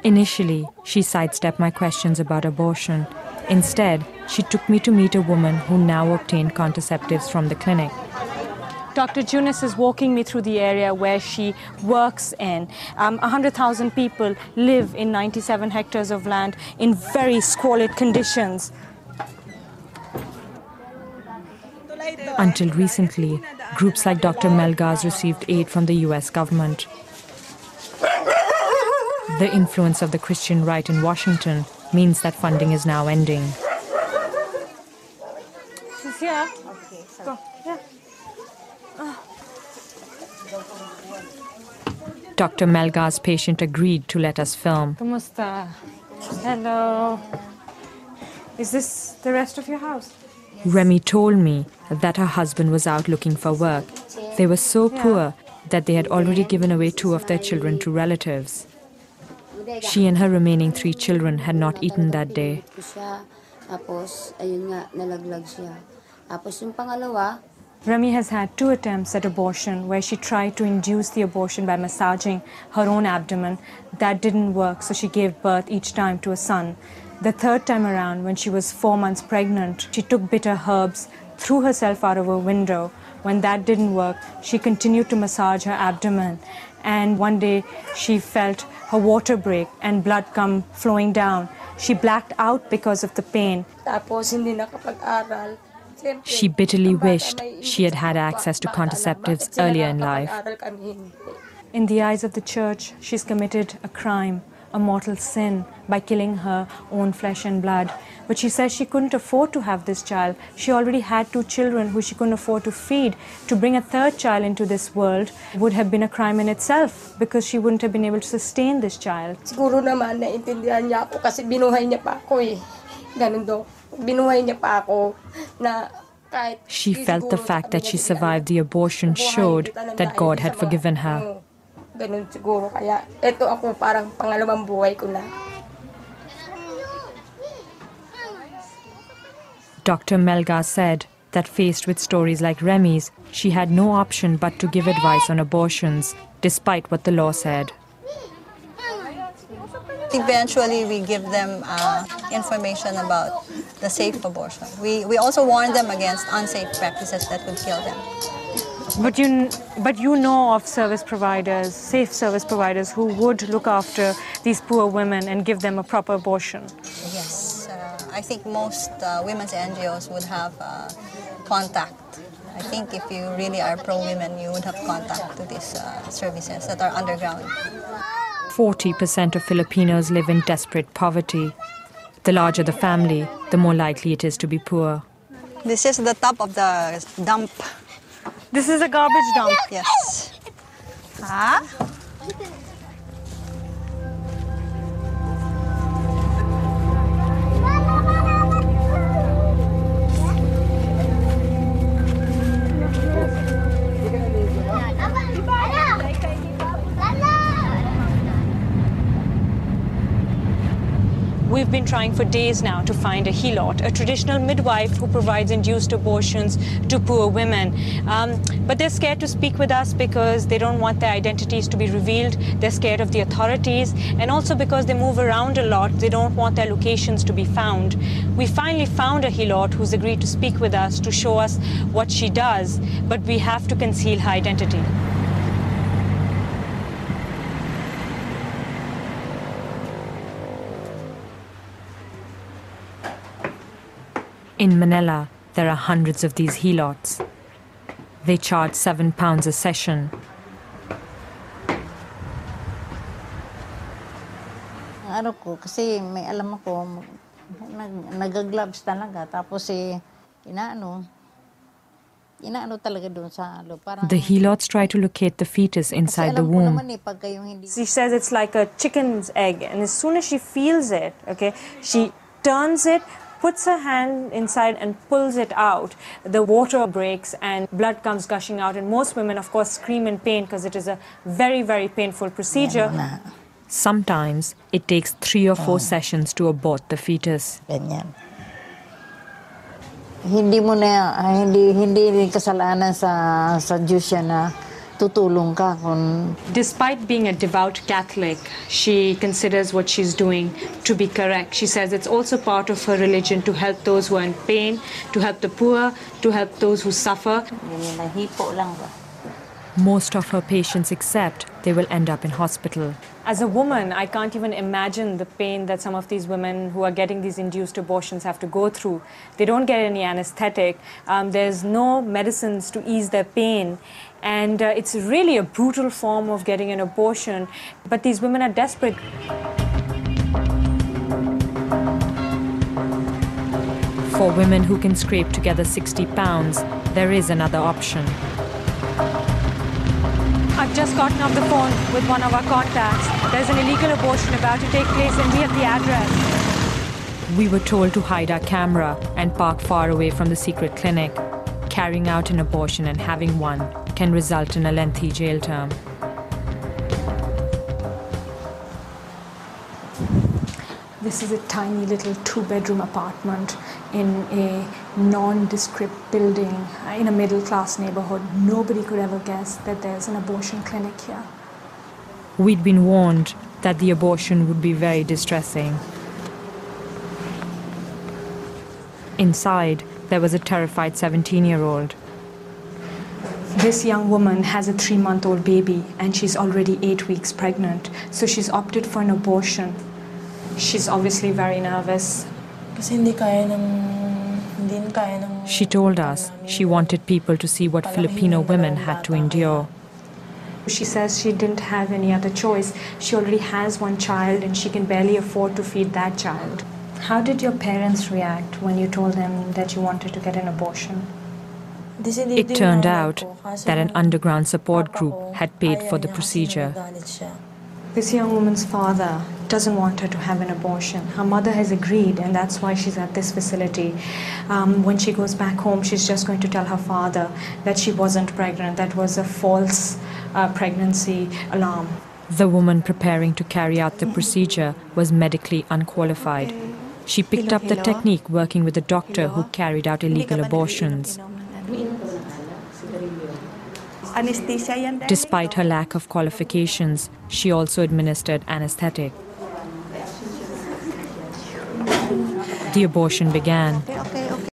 Initially, she sidestepped my questions about abortion. Instead, she took me to meet a woman who now obtained contraceptives from the clinic. Dr. Junis is walking me through the area where she works in. 100,000 people live in 97 hectares of land in very squalid conditions. Until recently, groups like Dr. Melgar's received aid from the US government. The influence of the Christian right in Washington means that funding is now ending. She's here. Okay, go. Yeah. Dr. Melgar's patient agreed to let us film. Kumusta? Hello. Is this the rest of your house? Remy told me that her husband was out looking for work. They were so poor that they had already given away 2 of their children to relatives. She and her remaining 3 children had not eaten that day. Remy has had 2 attempts at abortion where she tried to induce the abortion by massaging her own abdomen. That didn't work, so she gave birth each time to a son. The 3rd time around, when she was 4 months pregnant, she took bitter herbs, threw herself out of a window. When that didn't work, she continued to massage her abdomen. And one day, she felt her water break and blood come flowing down. She blacked out because of the pain. She bitterly wished she had had access to contraceptives earlier in life. In the eyes of the church, she's committed a crime, a mortal sin, by killing her own flesh and blood. But she says she couldn't afford to have this child. She already had 2 children who she couldn't afford to feed. To bring a 3rd child into this world would have been a crime in itself because she wouldn't have been able to sustain this child. Siguro naman naintindihan niya ako kasi binuhay niya pa ako eh. Ganun do. Binuhay niya pa ako na kahit she felt the fact that she survived the abortion showed that God had forgiven her. Ganun siguro kaya eto ako parang pangalawang buhay ko na. Dr. Melgar said that faced with stories like Remy's, she had no option but to give advice on abortions, despite what the law said. Eventually, we give them information about the safe abortion. We also warn them against unsafe practices that would kill them. But you know of service providers, safe service providers, who would look after these poor women and give them a proper abortion? Yes. I think most women's NGOs would have contact. I think if you really are pro-women, you would have contact to these services that are underground. 40% of Filipinos live in desperate poverty. The larger the family, the more likely it is to be poor. This is the top of the dump. This is a garbage dump? Yes. Huh? We've been trying for days now to find a helot, a traditional midwife who provides induced abortions to poor women. But they're scared to speak with us because they don't want their identities to be revealed. They're scared of the authorities, and also because they move around a lot, they don't want their locations to be found. We finally found a helot who's agreed to speak with us to show us what she does, but we have to conceal her identity. In Manila, there are hundreds of these helots. They charge £7 a session. Ano ko, kasi may alam ako, nag-gloves talaga, tapos inaano talaga doon sa parang. The helots try to locate the fetus inside the womb. She says it's like a chicken's egg, and as soon as she feels it, okay, she turns it, puts her hand inside and pulls it out. The water breaks and blood comes gushing out, and most women, of course, scream in pain because it is a very, very painful procedure. Sometimes it takes 3 or 4 sessions to abort the fetus. Ganyan. Hindi mo na hindi kasalanan sa Diyos yan na tutulong ka kung Despite being a devout Catholic, she considers what she's doing to be correct. She says it's also part of her religion to help those who are in pain, to help the poor, to help those who suffer. nahipo lang ba. Most of her patients accept they will end up in hospital. As a woman, I can't even imagine the pain that some of these women who are getting these induced abortions have to go through. They don't get any anesthetic. There's no medicines to ease their pain. And it's really a brutal form of getting an abortion. But these women are desperate. For women who can scrape together 60 pounds, there is another option. I've just gotten off the phone with one of our contacts. There's an illegal abortion about to take place and we have the address. We were told to hide our camera and park far away from the secret clinic. Carrying out an abortion and having one can result in a lengthy jail term. This is a tiny little 2-bedroom apartment in a nondescript building in a middle-class neighborhood. Nobody could ever guess that there's an abortion clinic here. We'd been warned that the abortion would be very distressing. Inside, there was a terrified 17-year-old. This young woman has a 3-month-old baby and she's already 8 weeks pregnant, so she's opted for an abortion. She's obviously very nervous. She told us she wanted people to see what Filipino women had to endure. She says she didn't have any other choice. She already has one child and she can barely afford to feed that child. How did your parents react when you told them that you wanted to get an abortion? It turned out that an underground support group had paid for the procedure. This young woman's father doesn't want her to have an abortion. Her mother has agreed, and that's why she's at this facility. When she goes back home, she's just going to tell her father that she wasn't pregnant. That was a false pregnancy alarm. The woman preparing to carry out the procedure was medically unqualified. She picked up the technique working with a doctor who carried out illegal abortions. Despite her lack of qualifications, she also administered anesthetic. The abortion began.